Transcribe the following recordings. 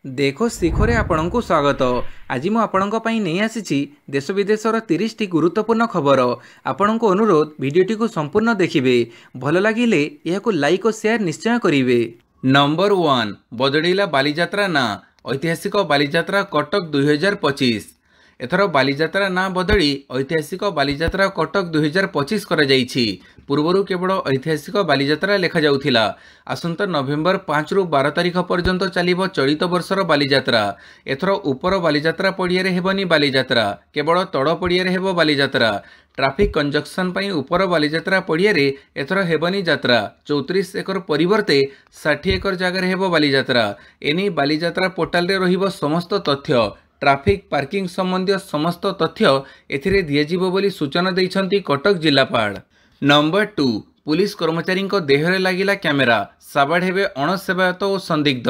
देखो शिखरे आपणଙ୍କୁ स्वागत। आज मु आपणଙ୍କ ପାଇଁ ନେଇ ଆସିଛି देश विदेशर 30 टी गुरुत्वपूर्ण खबर। आपणଙ୍କୁ अनुरोध भिडियोटी को संपूर्ण देखिए। भल लगिले यहाको लाइक और शेयर निश्चय करिवे। नंबर 1 बदलिला बालीजात्रा ना। ऐतिहासिक बालीजात्रा कटक 2025। एथर बालीजात्रा ना बदली ऐतिहासिक बालीजात्रा कटक 2025 करा जायछि। पूर्वरु केवल ऐतिहासिक बालीजात्रा लेखा जाउथिला। आसंता नवेम्बर 5 रु 12 तारिख पर्यंत चलिबो चलित वर्षर बालीजात्रा। एथर उपर बालीजात्रा पड़िया रे हेबनी बालीजात्रा, केवल तड़ पड़िया रे हेबो बालीजात्रा। ट्राफिक कंजक्शन पई उपर बालीजात्रा पड़िया रे एथर हेबनी जात्रा। 34 एकर परिवर्ते 60 एकर जगह हेबो बालीजात्रा। एनी बालीजात्रा पोर्टाल रे रहिबो समस्त तथ्य, ट्राफिक पार्किंग संबंधी समस्त तथ्य एथिरे दियाजिबो बोली सूचना दैछंती कटक जिलापाल। नंबर 2 पुलिस कर्मचारी देहरे लागिला कैमेरा, साबाड़ हेबे अणसेवायत और संदिग्ध।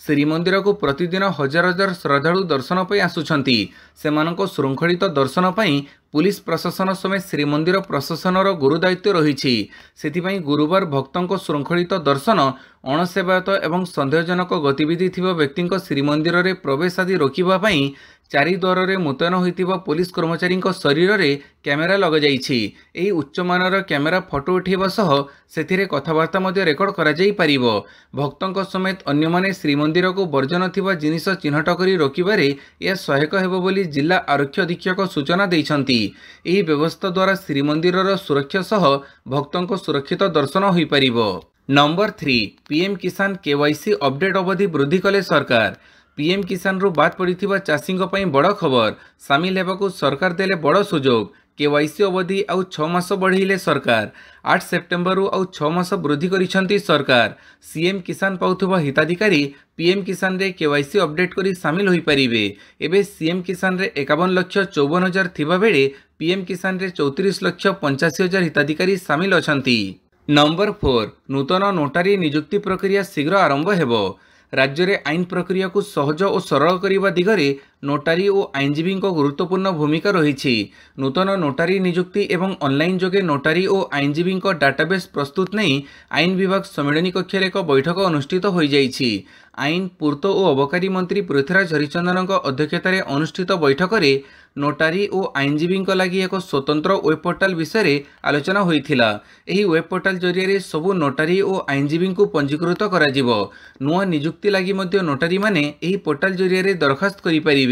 श्रीमंदिर को प्रतिदिन हजार हजार श्रद्धालु दर्शन पर आसुछंती। सेमानंको श्रृंखलित दर्शन पर पुलिस प्रशासन समेत श्रीमंदिर प्रशासनर गुरुदायित्व रही। सेथिपाई गुरुवार भक्तों श्रृंखलित दर्शन, अणसेवायत एवं सन्देहजनक गतिविधि थिबा व्यक्ति श्रीमंदिर रे प्रवेश आदि रोकिबा पई चारिद्वार रे मुतयन होइतिबा पुलिस कर्मचारी शरीर रे कैमेरा लग जाइछि। एही उच्च मानर कैमेरा फोटो उठेबा सह सेथिरे कथबार्ता मध्ये रेकर्ड करा जाई परिबो। भक्तों समेत अन्य माने श्रीमंदिर को वर्जन थिबा जिनिस चिन्हट करी रोकिबारे यह सहायक हेबो बोली जिला आरक्षी अधीक्षक सूचना दैछंती। एही व्यवस्था द्वारा श्रीमंदिरर सुरक्षा सह भक्तों सुरक्षित दर्शन होई परिबो। नंबर 3 पीएम किसान केवाईसी अपडेट अवधि वृद्धि कले सरकार। पीएम किसान रु बाद पड़िथिबा चाषींक पई बड़ खबर। सामिल हेबाकू सरकार देले बड़ सुजोग। केवाईसी अवधि आउ 6 मास बढ़ाइले सरकार। 8 सेप्टेम्बर रु आउ 6 मास वृद्धि करिसंती सरकार। सीएम किसान पाउथुबा हिताधिकारी पीएम किसान रे केवाईसी अपडेट करी सामिल होई परिबे। एबे सीएम किसान रे 51,54,000 थिबा बेले पीएम किसान रे 34,85,000 हिताधिकारी सामिल अछंती। नंबर 4 नूतन नोटारी नियुक्ति प्रक्रिया शीघ्र आरंभ हेबो। राज्य में आईन प्रक्रिया को सहज और सरल करने दिगरे नोटारी और आईनजीवी गुरुत्वपूर्ण भूमिका रही। नूतन नोटारी नियुक्ति एवं ऑनलाइन जोगे नोटारी और आईनजीवी डाटाबेस प्रस्तुत नहीं आईन विभाग सम्मेलनी कक्ष एक बैठक अनुष्ठित हो जाइछि। आईन पूर्त और अबकारी मंत्री पृथ्वीराज हरिचंदन अध्यक्षतार अनुष्ठित बैठक में नोटारी और आईनजीवी लगी एक स्वतंत्र वेब पोर्टाल विषय आलोचना होइथिला। एही वेब पोर्टाल जरिए सबु नोटारी और आईनजीवी को पंजीकृत करा जिवो। नुआ नियुक्ति लगी मध्य नोटारी माने एही पोर्टाल जरिए दरखास्त करि परिबे।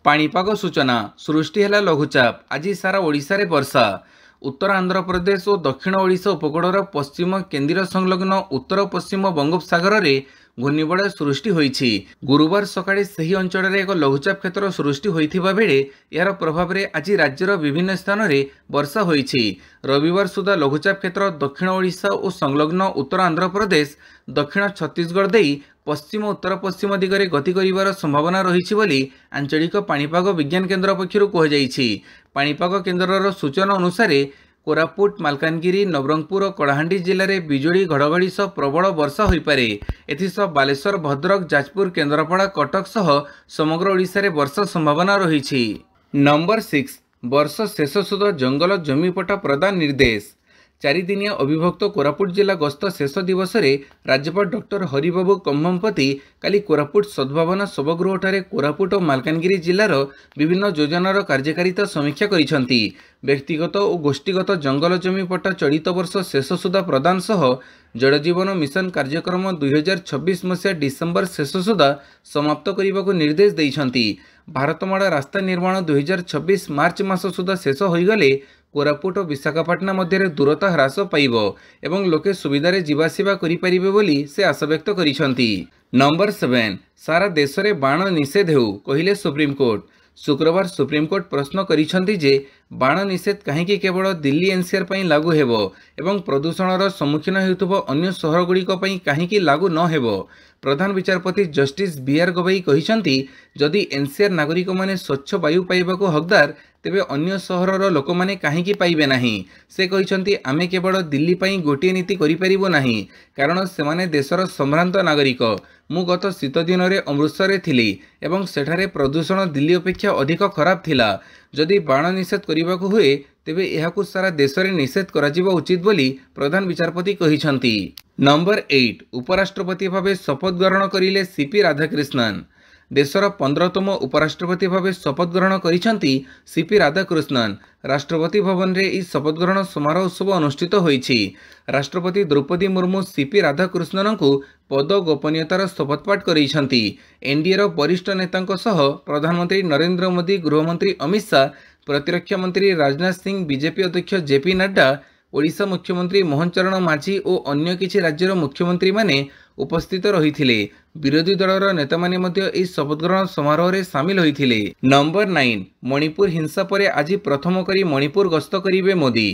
पाणीपाग सूचना सृष्टि हैला लघुचाप। आज सारा ओडिशा रे वर्षा। उत्तर आंध्र प्रदेश और दक्षिण ओडिशा उपकूलर पश्चिम केन्द्र संलग्न उत्तर पश्चिम बंगोपसागर रे घूर्णिबड़ सृष्टि होइछि। गुरुवार सकाळे सही अंचल रे एक लघुचाप क्षेत्र सृष्टि होइथिबा बेले यार प्रभाव रे आज राज्यर विभिन्न स्थान रे वर्षा होइछि। रविवार सुधा लघुचाप क्षेत्र दक्षिण ओडिशा और संलग्न उत्तर आंध्र प्रदेश, दक्षिण छत्तीसगढ़ देई पश्चिम उत्तर पश्चिम दिगरे गति करिवार संभावना रहिछि बोली आंचलिक पाणीपाग विज्ञान केन्द्र पक्षरु कहजाइछि। पाणीपाग केन्द्रर सूचना अनुसार कोरापुट, मालकानगिरी, नवरंगपुर और कलाहांडी जिले में बिजुली घड़घड़ी सह प्रबल वर्षा होइपारे। एथिसह बालेश्वर, भद्रक, जाजपुर, केन्द्रापड़ा, कटक सह समग्र ओडिशा रे वर्षा संभावना रही। नंबर 6 वर्ष शेष सुधा जंगल जमीपट्टा प्रदान निर्देश। 4 दिनिया अविभक्त कोरापुट जिला गस्त शेष दिवस रे राज्यपाल डॉक्टर हरिबाबू कंभमपति काली कोरापुट सद्भावना सभागृह ठारे कोरापुट और मालकानगिरी जिलार विभिन्न योजनार कार्यकारिता समीक्षा करिसंती। व्यक्तिगत और गोष्ठीगत जंगल जमी पट्टा चलित वर्ष शेष सुधा प्रदान सह जलजीवन मिशन कार्यक्रम 2026 मसीहा डिसेम्बर शेष सुधा समाप्त करने को निर्देश देइछंती। भारतमाला रास्ता निर्माण 2026 मार्च मास सुधा शेष होइगले कोरापुट और विशाखापाटना मध्य दूरता ह्रास पाइब एवं लोके सुविधारे जीवासीवा करि परिबे बोली से आशा व्यक्त करिसंती। नंबर 7 सारा देश में बाण निषेध हेउ कहिले सुप्रीमकोर्ट। शुक्रवार सुप्रीमकोर्ट प्रश्न करिसंती जे बाण निषेध कहीं केवल दिल्ली एनसीआर पई लागू हेबो एवं प्रदूषणर सम्मुखीन हेउथबो अन्य शहर गुड़िक पई कहीं लागू न हेबो। प्रधान विचारपति जस्टिस बीआर गवई कहिसंती जदि एनसीआर नागरिक माने स्वच्छ वायु पाइबाको हकदार तेबे अन्य सहरर लोक माने काहींकी पाइबे नाही। से कहिसंती आमे केवल दिल्ली पई गोटे नीति करि परिबो नाही कारण सेमाने देशर सम्भ्रांत नागरिक। मु गत शीत दिन में अमृतसर थिली एवं सेठारे प्रदूषण दिल्ली अपेक्षा अधिक खराब थिला। जदि बाण निषेध करने हुए तेबे एहाकु सारा देश में निषेध करा उचित बोली प्रधान विचारपति कहिसंती। नंबर 8 उपराष्ट्रपति भावे शपथ ग्रहण करिले सीपी राधाकृष्णन। देशर 15तम उपराष्ट्रपति भावे शपथ ग्रहण करिसंती सीपी राधाकृष्णन। राष्ट्रपति भवन रे ई शपथ ग्रहण समारोह उत्सव अनुष्ठित होईछि। राष्ट्रपति द्रौपदी मुर्मू सीपी राधाकृष्णन को पद गोपनीयतार शपथपाठ करिसंती। एनडीएर वरिष्ठ नेतांक सह प्रधानमंत्री नरेंद्र मोदी, गृहमंत्री अमित शाह, प्रतिरक्षा मंत्री राजनाथ सिंह, बीजेपी अध्यक्ष जेपी नड्डा, ओडिशा मुख्यमंत्री मोहन चरण माझी और अन्य किछि राज्यर मुख्यमंत्री माने उपस्थित रहिथिले। विरोधी दलर नेता माने मध्य एही शपथ ग्रहण समारोह रे शामिल होइथिले। नंबर 9 मणिपुर हिंसा परे आज प्रथम करी मणिपुर गस्त करिवे मोदी।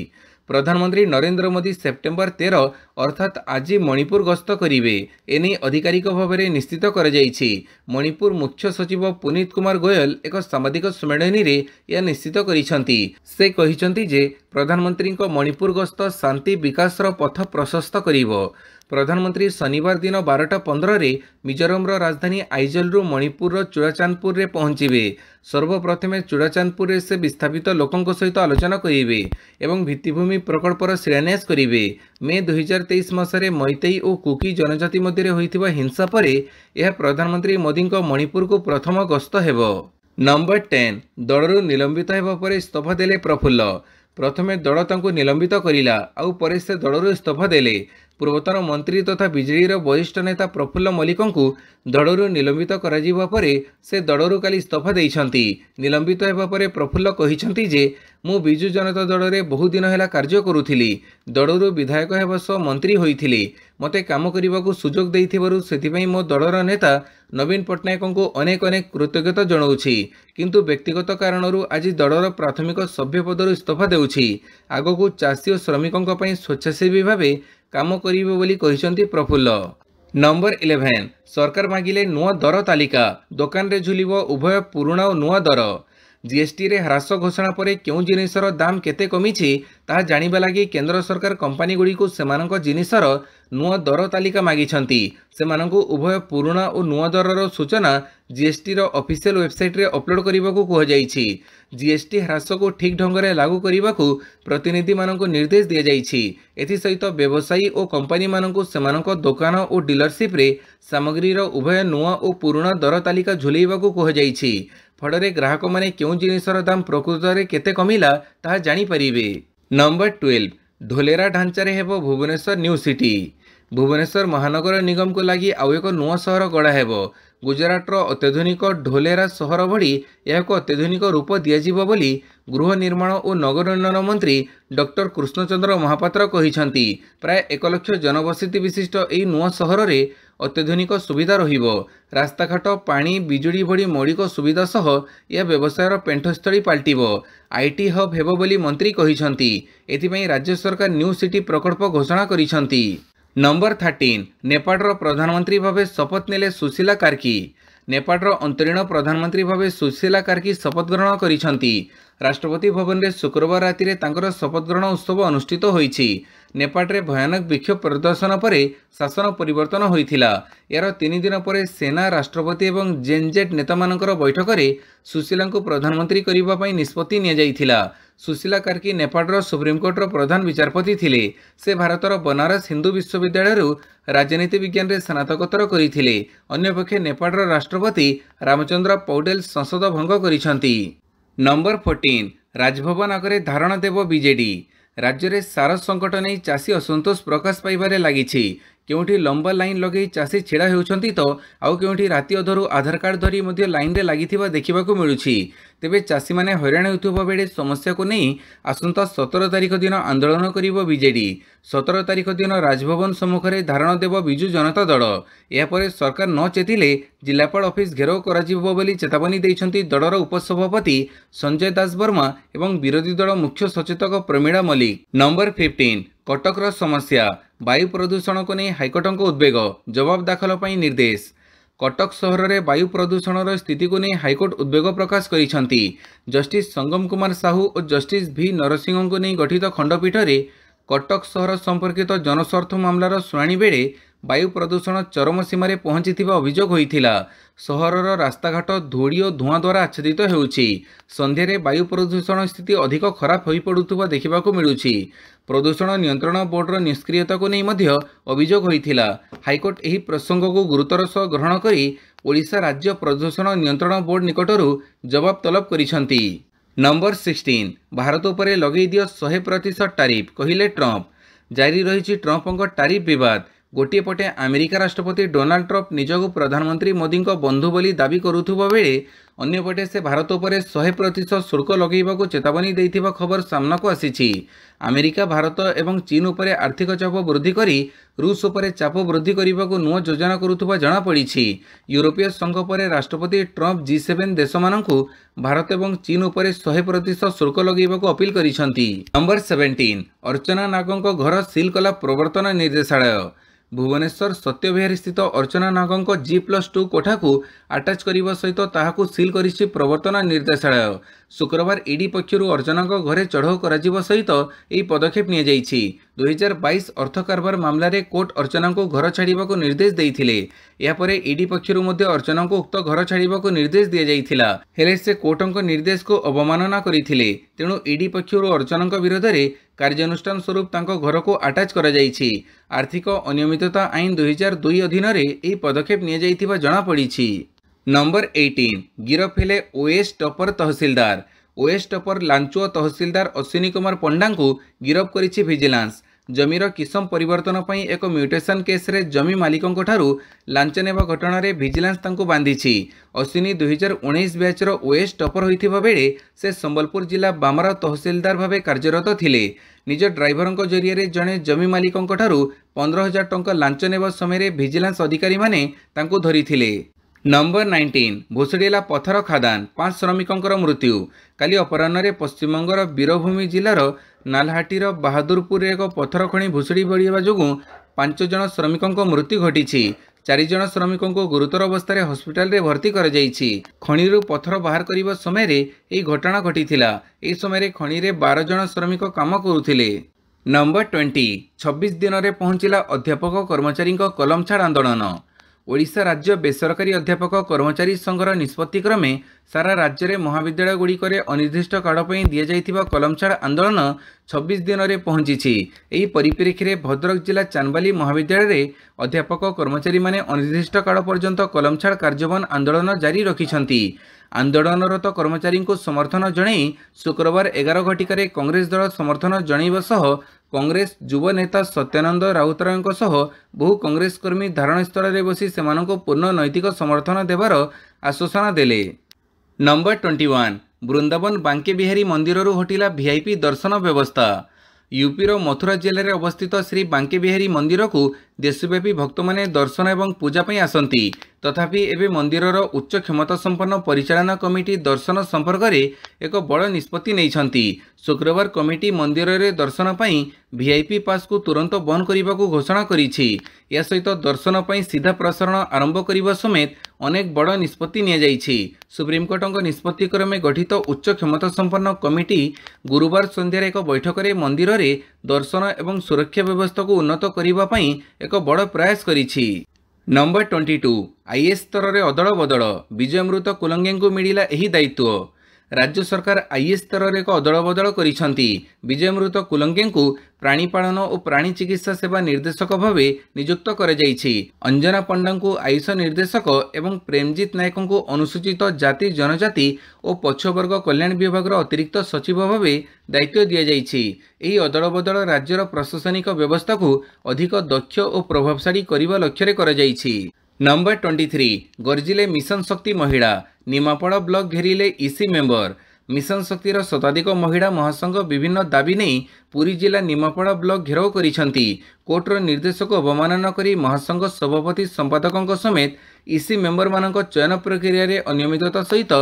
प्रधानमंत्री नरेंद्र मोदी सेप्टेम्बर 13 अर्थात आज मणिपुर गस्त करिवे एने आधिकारिक भाव में निश्चित कर जाइछि। मणिपुर मुख्य सचिव पुनीत कुमार गोयल एक सामाजिक सम्मेलन रे यह निश्चित करिसंती। से कहिसंती जे प्रधानमंत्री को मणिपुर गस्त शांति विकास पथ प्रशस्त करिवो। प्रधानमंत्री शनिवार दिन 12:15 रे मिजोरम राजधानी आइजल रु मणिपुर चुड़ाचांदपुर रे पहुंचीबे। सर्वप्रथमे चुड़ाचांदपुर रे से विस्थापित लोकों सहित आलोचना करिवे एवं भित्तिभूमि प्रकल्पर शिलान्यास करिवे। मे 2023 मसरे मैतेई और कुकी जनजाति मध्य होइथिबा हिंसा परे यह प्रधानमंत्री मोदी को मणिपुर को प्रथम गस्त हेबो। नंबर 10 दलरू निलंबित हेबा परे इस्तीफा देले प्रफुल्ल। प्रथमे दल तांको निलंबित करिला आउ परे से दलरू इस्तीफा देले। पूर्वतन मंत्री तथा बिजेडीर वरिष्ठ नेता प्रफुल्ल मल्लिकंकु दलरू निलंबित कराजिबा परे से दलरू काली इस्तीफा देइछंती। निलंबित हेबा परे प्रफुल्ल कहिछंती जे मु बिजु जनता दल रे बहु दिन हेला कार्य करुथिली। दलरू विधायक हेबा सह मंत्री होइथिली। मते काम करिबाकू सुजोग देइथिबारु सेथिपई मो दलर नेता नवीन पट्टनायकंकु अनेक अनेक कृतज्ञता जणाउछि किंतु व्यक्तिगत कारणरू आज दलर प्राथमिक सभ्य पदरू इस्तीफा देउछि। आगकू चाषी और श्रमिकंक पई स्वेच्छासेवी भावे काम करिवे बोली कहिसंती प्रफुल्ल। नंबर 11 सरकार मागिले नुआ दर तालिका। दुकान रे झुलिबो उभय पुराणा और नुआ दर। जीएसटी रे ह्रास घोषणा परे केउ जिनिसर दाम केते कमिछि ताहा जानिबा लागि केंद्र सरकार कंपनी गुडी को सेमानक जिनिसर नुआ दर तालिका मागिछंती। सेमानकु उभय पुराणा और नुआ दरर सूचना जीएसटी रो ऑफिशियल वेबसाइट रे अपलोड करिबाकू कह जाइछि। जीएसटी ह्रास को ठीक ढंग से लागू करिबाकू प्रतिनिधि मानकु निर्देश दिया जाइछि। एथि सहित व्यवसायी और कंपनी मानकु सेमानक दुकान और डीलरशिप रे सामग्री रो उभय नुआ और पुराणा दर तालिका झुलेइबाकू कह जाइछि। फଳରେ ग्राहक माने केउ जिनिसर दाम प्रकृत रे केते कमिला ताहा जानि परिबे। नंबर 12 ढोलेरा ढांचारे हेबो भुवनेश्वर न्यू सिटी। भुवनेश्वर महानगर निगम को लगी आउ एक नुआ सहर गढ़ा हेबो। गुजरात अत्याधुनिक ढोलेरा सहर भड़ी यह अत्याधुनिक रूप दियाजिबो बोली गृह निर्माण और नगर उन्नयन मंत्री डॉक्टर कृष्णचंद्र महापात्र कहिसंती। प्राय 1 लाख जनबसति विशिष्ट एही नुआ सहर रे अत्याधुनिक सुविधा रहिबो। रास्ताघाट, पानी, बिजुली भड़ी मौलिक सुविधा सह यह व्यवसायर पेंठस्थली पाल्टिबो। आईटी हब हेबो बोली मंत्री कहिसंती। एथिपई राज्य सरकार न्यू सिटी प्रकल्प घोषणा करिसंती। नंबर 13 नेपाळर प्रधानमंत्री भावे शपथ नेले सुशीला कार्की। नेपाळर अंतरीण प्रधानमंत्री भावे सुशीला कार्की शपथ ग्रहण करिसंती। राष्ट्रपति भवन में शुक्रवार राति रे तांकर शपथ ग्रहण उत्सव अनुष्ठित होईछि। नेपाल रे भयानक विक्षोभ प्रदर्शन पर शासन परिवर्तन होइथिला। यार 3 दिन पर सेना, राष्ट्रपति एवं जेनजेड नेता मानकर बैठक में सुशीला को प्रधानमंत्री करबा पई निष्पत्ति निया जाइथिला। सुशीला कार्की नेपाल सुप्रीमकोर्टर प्रधान विचारपति थिले। से भारतर बनारस हिंदू विश्वविद्यालय राजनीति विज्ञान रे स्नातकोत्तर करिथिले। अन्यपक्षे नेपाल राष्ट्रपति रामचंद्र पौडेल संसद भंग करिसंती। नंबर 14 राजभवन आगे धारणा देव बीजेडी। राज्य में सार संकट नहीं चाषी असंतोष प्रकाश पाइबारे लागिछि। केउठी लंबा लाइन लगे चाषी छिड़ा होउछंती तो आउ केउठी राति अधरू आधार कार्ड धरी मध्य लाइन रे लागिथिबा देखिबाकू मिलुछि। तेबे चाषी माने हैरान होउथुबा बेले समस्या को नहीं आसंता 17 तारिख दिन आंदोलन करिवो बीजेडी। 17 तारिख दिन राजभवन सम्मुख में धारणा देव बिजु जनता दल। यापर सरकार न चेतिले जिलापाल ऑफिस घेराव कराजिबो बोली चेतावनी दैछंती दलर उपसभापति संजय दास वर्मा एवं विरोधी दल मुख्य सचेतक प्रमीला मल्लिक। नंबर 15 कटकर समस्या। वायु प्रदूषण को नहीं हाइकोर्ट को उद्वेग। जवाब दाखल पर निर्देश। कटक सहर में वायु प्रदूषण स्थिति को नहीं हाईकोर्ट उद्वेग प्रकाश करिसेंती। जस्टिस संगम कुमार साहू और जस्टिस भी नरसिंह को नहीं गठित खंडपीठ रे कटक सहर संपर्कित जनस्वार्थ मामलार शुणाणी बेले वायु प्रदूषण चरम सीमार पहुंची अभियोग होता। सहरर रास्ताघाट धूड़ी और धुआं द्वारा आच्छादित होउछि। संध्यारे वायु प्रदूषण स्थिति अधिक खराब हो पड़ुवा देखा मिलूछि। प्रदूषण नियंत्रण बोर्डर निष्क्रियता को नहीं मध्य अभियोग होता। हाईकोर्ट एही प्रसंग को गुरुतर सह ग्रहण करी ओडिशा राज्य प्रदूषण नियंत्रण बोर्ड निकटरू जवाब तलब करिसेंती। नंबर 16 भारत उपरे लगेई दियो 100% टारिफ कहिले ट्रंप। जारी रही ट्रंपक टारिफ विवाद। गोटे पटे अमेरिका राष्ट्रपति डोनाल्ड ट्रंप निजक प्रधानमंत्री मोदी बंधु बोली दाबी करुवा बेले अन्यपटे से भारत उपरे 100% शुल्क लगेइबाकू चेतावनी देइथिबा खबर सामना को आसीछि। अमेरिका भारत एवं चीन उपरे आर्थिक चाप वृद्धि करी रूस उपरे चाप वृद्धि करने नुआ योजना करुवा जना पड़ी। यूरोपीय संघ पर राष्ट्रपति ट्रंप G7 देश मानू भारत एवं चीन उपरे 100% शुल्क लगेइबाकू अपील करिसेंती। नंबर 17 अर्चना नागों घर सील कला प्रवर्तन निर्देशालय। भुवनेश्वर सत्यविहार स्थित अर्चना नागों G+2 कोठा को आटाच करने सहित ताहाकू सील करिछि प्रवर्तन निर्देशालय। शुक्रवार ईडी पक्षरु अर्चना घरे चढ़ाऊ कर सहित यह पदक्षेप नि जाइछि। 2022 अर्थ कारबार मामला रे कोर्ट अर्चना को घर छाड़िबा को निर्देश देइथिले। यापर ईडी पक्षरु मध्य अर्चना को उक्त घर छाड़िबा को निर्देश दिया जाइथिला, हेले से कोर्टक निर्देश को अवमानना करिथिले। तेणु ईडी पक्षरु अर्चना विरोध में कार्यानुष्ठान स्वरूप तांको घर को आटाच करा जाइछि। आर्थिक अनियमितता आईन 2002 अधीन रे यह पदक्षेप नि जाइथिबा जणा पड़िछि। नंबर 18 गिरफ हेले ओएस टपर तहसीलदार। ओएस टपर लांचुआ तहसीलदार अश्विनी कुमार पंडा को गिरफ करिछि विजिलेंस। जमीर किसम परिवर्तन पई एक म्यूटेशन केस रे जमी मालिकों ठारू लांच नेबा घटना रे विजिलेंस तांको बांधिछि। अश्विनी 2019 बैचर ओएस टपर होइथिबा बेले से संबलपुर जिला बामरा तहसीलदार भावे कार्यरत थिले। निज ड्राइवरंक जरिए जड़े जमी मालिकों ठारू 15,000 टंका लांच नेबा समय विजिलेंस अधिकारी माने तांको धरिथिले। नंबर 19 भुसुड़ीला पथर खादान 5 श्रमिकों मृत्यु। काली अपराह्न पश्चिमबंगर वीरभूमि जिलार नालहाटीर बहादुरपुर एक पथर खଣି भुसुड़ी पड़ा जो 5 जन श्रमिकों मृत्यु घटी। 4 जन श्रमिकों को गुरुतर अवस्था हस्पिटाल रे भर्ती कर जाइछि। खणिरु पथर बाहर करने समय यह घटना घटीथिला। एही समय खणी रे 12 जन श्रमिक काम करुथिले। नंबर 20 26 दिन में पहुंचला अध्यापक कर्मचारी कलम छाड़ आंदोलन। ओडिशा राज्य बेसरकारी अध्यापक कर्मचारी संघर निष्पत्ति क्रमे सारा राज्य में महाविद्यालय गुड़िक अनिर्दिष्ट काल दि जाइथिबा कलम छाड़ आंदोलन 26 दिन में पहुंची। यही परिप्रेक्षी में भद्रक जिला चांदबाली महाविद्यालय में अध्यापक कर्मचारी माने अनिर्दिष्ट काल पर्यंत कलम छाड़ कार्यबन आंदोलन जारी रखिछंती। आंदोलनरत कर्मचारी को समर्थन जणाई शुक्रवार 11 घटिकार कांग्रेस दल समर्थन जणाइबा सह कांग्रेस युव नेता सत्यानंद राउतराय बहु कांग्रेस कर्मी धारणस्थल में बसी सेमानंको पूर्ण नैतिक समर्थन देवार आश्वासन देले। नंबर 21 वृंदावन बांके बिहारी मंदिररू हटिला वीआईपी दर्शन व्यवस्था। यूपीर मथुरा जिले में अवस्थित श्री बांके बिहारी मंदिर को देशव्यापी भक्त माने दर्शन एवं पूजा पई आसंती। तथापि एवं मंदिरर उच्च क्षमता संपन्न परिचालना कमिटी दर्शन संपर्क में एक बड़ निष्पत्ति नैछंती। शुक्रवार कमिटी मंदिर में दर्शन पई वीआईपी पास को तुरंत बंद करने को घोषणा करिछि। या सहित दर्शन पई सीधा प्रसारण आरंभ करने समेत अनेक बड़ निष्पत्ति निया जाइछि। सुप्रीमकोर्टक निष्पत्ति क्रमे गठित उच्च क्षमता संपन्न कमिटी गुरुवार संध्यार एक बैठक में मंदिर में दर्शन एवं सुरक्षा व्यवस्था को उन्नत करने पई एक बड़ प्रयास करिछि। नंबर 22 आईएएस स्तर में अदल बदल विजयमृत कुलंगे को मिला यही दायित्व। राज्य सरकार आईएएस स्तर में एक अदल बदल करिसेंती। विजयमृत कुलंगे को प्राणीपालन और प्राणी चिकित्सा सेवा निर्देशक भाव नियुक्त कर जाइछि। अंजना पंडा को आयुष निर्देशक एवं प्रेमजीत नायक को अनुसूचित जाति जनजाति और पछवर्ग कल्याण विभाग अतिरिक्त सचिव भाव दायित्व दि जाइछि। एही अदल बदल राज्यर प्रशासनिक व्यवस्था को अधिक दक्ष और प्रभावशाली करने लक्ष्य कर जाइछि। नंबर 23 गर्जिले मिशन शक्ति महिला। निमापड़ा ब्लॉक घेरिले ईसी मेंबर। मिशन शक्तिर शताधिक महिला महासंघ विभिन्न दाबी नहीं पुरी जिला निमापड़ा ब्लॉक घेराव करिसेंती। कोर्टर निर्देश को अवमानना करी महासंघ सभापति संपादकों समेत ईसी मेंबर मानक चयन प्रक्रिया रे अनियमितता सहित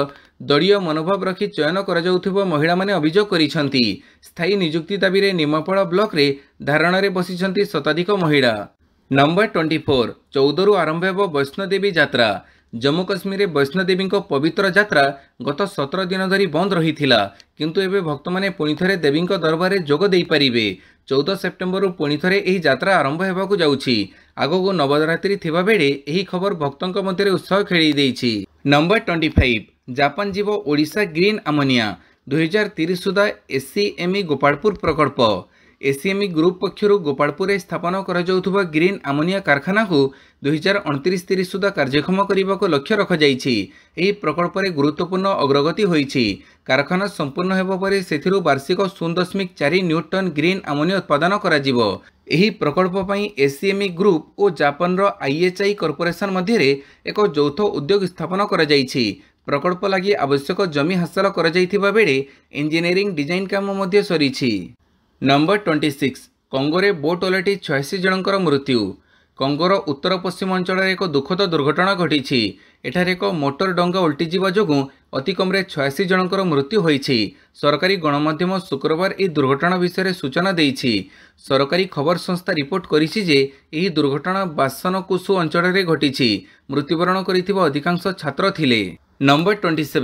दलीय मनोभाव रखी चयन करा महिला माने अभियोग करिसेंती। स्थायी नियुक्ति दाबी रे निमापड़ा ब्लॉक रे धारणा रे बसिसेंती शताधिक महिला। नंबर 24 14 रु आरंभ हेब वैष्णोदेवी यात्रा। जम्मू कश्मीर में वैष्णोदेवी पवित्र यात्रा गत 17 दिन धरी बंद रही किंतु एबे भक्त माने पुणी थे देवी दरबार जोग दे पारिबे। 14 सेप्टेम्बर पुणी थे यह यात्रा आरंभ होगाकू जाउछि। आगको नवरात्रि थिबा बेले यही खबर भक्तों मध्य उत्साह खेली देछि। नंबर 25 जापान जीव ओडिशा ग्रीन अमोनिया 2030 सुधा एससीएमई गोपालपुर प्रकल्प। एससीएमई ग्रुप पक्षर गोपालपुर स्थापन कर ग्रीन अमोनिया कारखाना को 2029-30 सुधा कार्यक्षम करने को लक्ष्य रखी। प्रकल्प में गुरुत्वपूर्ण अग्रगति होईछि। कारखाना संपूर्ण होगा पर से वार्षिक 0.4 न्यूटन ग्रीन अमोनिया उत्पादन कराजिवो। एही प्रकल्प पई एससीएमई ग्रुप और जापान रो आईएचआई कॉर्पोरेशन मध्य एक यौथ उद्योग स्थापन करा जायछि। प्रकल्प लगी आवश्यक जमी हासिल करा जायथिबा बेले इंजीनियरिंग डिजाइन काम मध्य सरीछि। नंबर 26 कंगोरे बोट ओलटी 86 जनकर मृत्यु। कंगोर उत्तर पश्चिम अंचल एक दुखद दुर्घटना घटी। एठार एक मोटर डंगा उल्टीजा जो अति कम 86 जनकर मृत्यु होईछि। सरकारी गणमाध्यम शुक्रवार यह दुर्घटना विषय सूचना देछि। सरकारी खबर संस्था रिपोर्ट करिछि जे यह दुर्घटना बासनकुसु अंचल में घटी। मृत्युवरण करिथिबा अधिकांश छात्र थिले। नंबर 27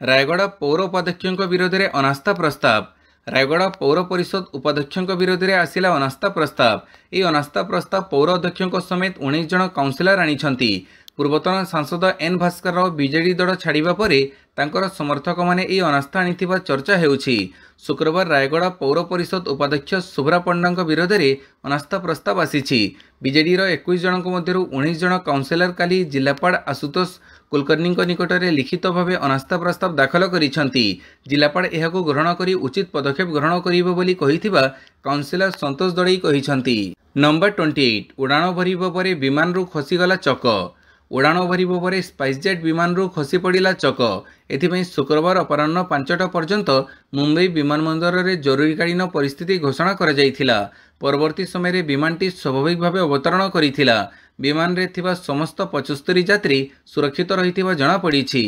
रायगड़ा पौर उपाध्यक्ष विरोध में अनास्था प्रस्ताव। रायगड़ा पौर परिषद उपाध्यक्ष विरोध में आसिला अनास्था प्रस्ताव। यह अनास्था प्रस्ताव पौर अध्यक्ष समेत 19 जन काउंसिलर आनिछंती। पूर्वतन सांसद एन भास्कर राव बीजेडी दल छाड़िबा परे तांकर समर्थक माने यह अनास्था आनिथिबा चर्चा हेउछि। शुक्रवार रायगड़ा पौर परिषद उपाध्यक्ष शुभ्रा पंडा विरोध में अनास्था प्रस्ताव आसीछि। बीजेडी 21 जन मध्य 19 जन काउंसिलर काली जिलापाल आशुतोष कुलकर्णी निकट में लिखित भाव अनास्था प्रस्ताव दाखल करिसेंती। जिलापाल एहाकू ग्रहण करी उचित पदक्षेप ग्रहण करिबो बोली कहिथिबा काउंसिलर संतोष दड़ई कहिसेंती। नंबर 28 उड़ाण भरिबो परे विमान रु खसीगला चक। उड़ाण भरिबो परे स्पाइसजेट विमान रु खसी पड़िला चक। एथिपई शुक्रवार अपराह्न 5टा पर्यंत मुंबई विमानबंदर में जरूरीकालीन परिस्थिति घोषणा करा जायथिला। परवर्ती समय विमानटी स्वाभाविक भाव अवतरण करिथिला। विमान रे थिबा समस्त 75 यात्री सुरक्षित रहिथिबा जणा पड़िछि।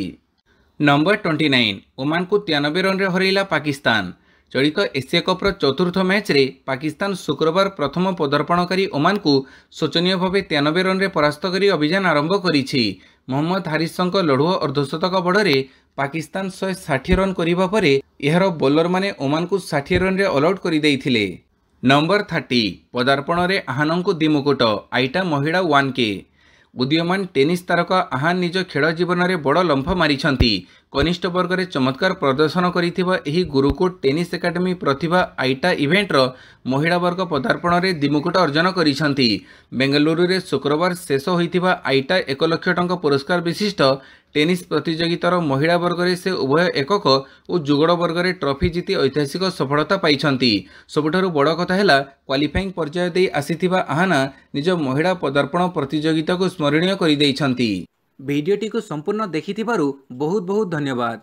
नंबर 29 ओमान को 93 रन रे हरैला पाकिस्तान। चलित एशिया कप्र चतुर्थ मैच रे पाकिस्तान शुक्रवार प्रथम पदार्पणकारी ओमान को शोचनीय भाव 93 रन रे परास्त करी अभियान आरंभ करिछि। मोहम्मद हारिसंक लढुआ अर्धशतक बड़े पाकिस्तान 160 रन करिबा परे एहार बोलर माने ओमान को 60 रन रे ऑल आउट करि दैथिले। नंबर 30 पदार्पण रे आहान को दिमुकुट आईटा महिला 1K। उदीयमान टेनिस तारका आहान निज खेल जीवन में बड़ लंफ मारिछंती। कनिष्ठ वर्ग में चमत्कार प्रदर्शन करिथिबा एही गुरुकुट टेनिस एकाडेमी प्रतिभा आईटा इवेंटर महिला वर्ग पदार्पण में दिमुकुट अर्जन करिछंती। बेंगलुरु रे शुक्रवार शेष होइथिबा आईटा 1 लाख टंका पुरस्कार विशिष्ट टेनिस प्रतियोगितार महिला वर्ग में से उभय एकक और जुगड़ वर्ग में ट्रॉफी जीति ऐतिहासिक सफलता पाइछंती। सबुठारु बड़ कथा हैला क्वालिफाइंग पर्याय दे आसीथिबा आहाना निज महिला पदार्पण प्रतियोगिता को स्मरणीय करि दैछंती। भिडियोटी को संपूर्ण देखिथिबारु बहुत बहुत धन्यवाद।